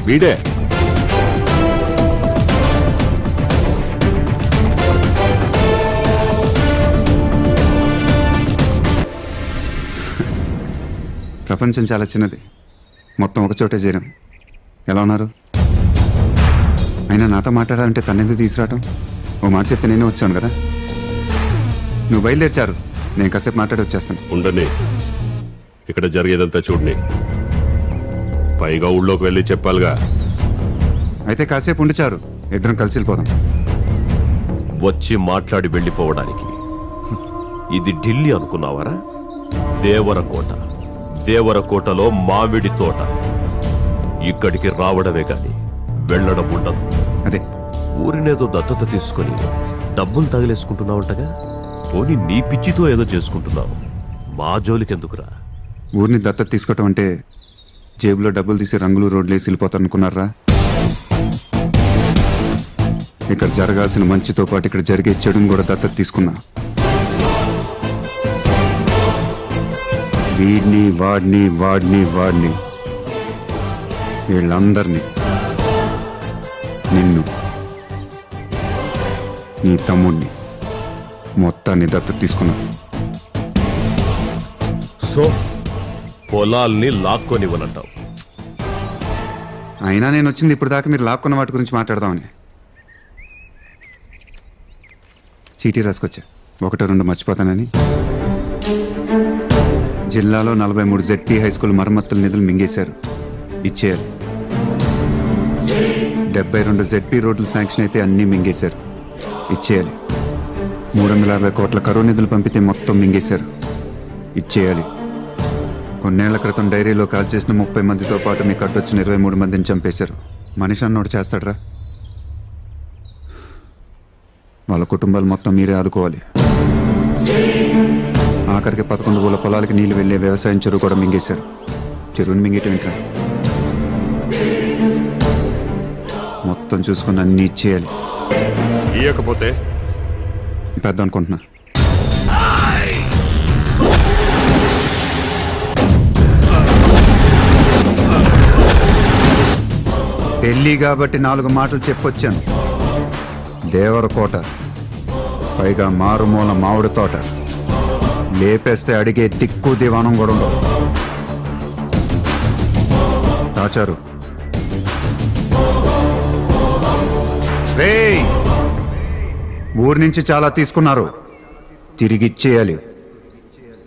వీడే. ప్రపంచం చాలా చిన్నది, మొత్తం ఒక చోటే చేరాం. ఎలా ఉన్నారు? అయినా నాతో మాట్లాడాలంటే తనెందుకు తీసుకురావటం? ఓ మాట చెప్తే నేనే వచ్చాను కదా. నువ్వు బయలుదేర్చారు, నేను కాసేపు మాట్లాడి వచ్చేస్తాను. ఉండని, ఇక్కడ జరిగేదంతా చూడని. పైగా ఊళ్ళోకి వెళ్ళి చెప్పాలిగా. అయితే కాసేపు ఉండిచారు, ఇద్దరం కలిసి వెళ్ళిపోదాం. వచ్చి మాట్లాడి వెళ్ళిపోవడానికి ఇది ఢిల్లీ అనుకున్నావరా? దేవరకోట. దేవరకోటలో మామిడి తోట. ఇక్కడికి రావడమే గాని వెళ్ళడం ఉండదు. అదే ఊరినేదో దత్తత తీసుకుని డబ్బులు తగిలేసుకుంటున్నావుంటగా. పోనీ నీ పిచ్చితో ఏదో చేసుకుంటున్నావు, మా జోలికెందుకురా? ఊరిని దత్తత తీసుకోవటం అంటే జేబులో డబ్బులు తీసి రంగులు రోడ్లు వేసి వెళ్ళిపోతారనుకున్నారా? ఇక్కడ జరగాల్సిన మంచితో పాటు ఇక్కడ జరిగే చెడుని కూడా దత్తత తీసుకున్నా. వీడిని వాడిని వాడిని వాడిని వీళ్ళందరినీ, నిన్ను, నీ తమ్ముడిని, మొత్తాన్ని దత్తత తీసుకున్నా. సో పొలాల్ని లాక్కొనివ్వనంటావు? అయినా నేను వచ్చింది ఇప్పుడు దాకా మీరు లాక్కున్న వాటి గురించి మాట్లాడదామని. చీటీ రాసుకొచ్చా, 1-2 మర్చిపోతానని. జిల్లాలో 43 ZP హై స్కూల్ మరమ్మతుల నిధులు మింగేశారు, ఇచ్చేయాలి. 72 ZP రోడ్లు శాంక్షన్ అయితే అన్నీ మింగేశారు, ఇచ్చేయాలి. 350 కోట్ల కరువు నిధులు పంపితే మొత్తం మింగేశారు, ఇచ్చేయాలి. కొన్నేళ్ల క్రితం డైరీలో కాల్ చేసిన 30 మందితో పాటు మీకు అడ్డొచ్చిన 23 మందిని చంపేశారు. మనిషి అన్నోడు చేస్తాడరా? వాళ్ళ కుటుంబాలు మొత్తం మీరే ఆదుకోవాలి. ఆఖరికి 11 ఊళ్ళ పొలాలకి నీళ్లు వెళ్ళే వ్యవసాయం చెరువు కూడా మింగేశారు. చెరువుని మింగేయటం ఏంట్రా? మొత్తం చూసుకుని అన్ని ఇచ్చేయాలి. ఇయ్యకపోతే పెద్ద అనుకుంటున్నా. పెళ్ళి కాబట్టి 4 మాటలు చెప్పొచ్చాను. దేవరకోట, పైగా మారుమూల మామిడి తోట, లేపేస్తే అడిగే దిక్కు దివానం కూడా ఉండవు. దాచారు. రేయ్, ఊరి నుంచి చాలా తీసుకున్నారు, తిరిగిచ్చేయాలి,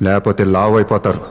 లేకపోతే లావు అయిపోతారు.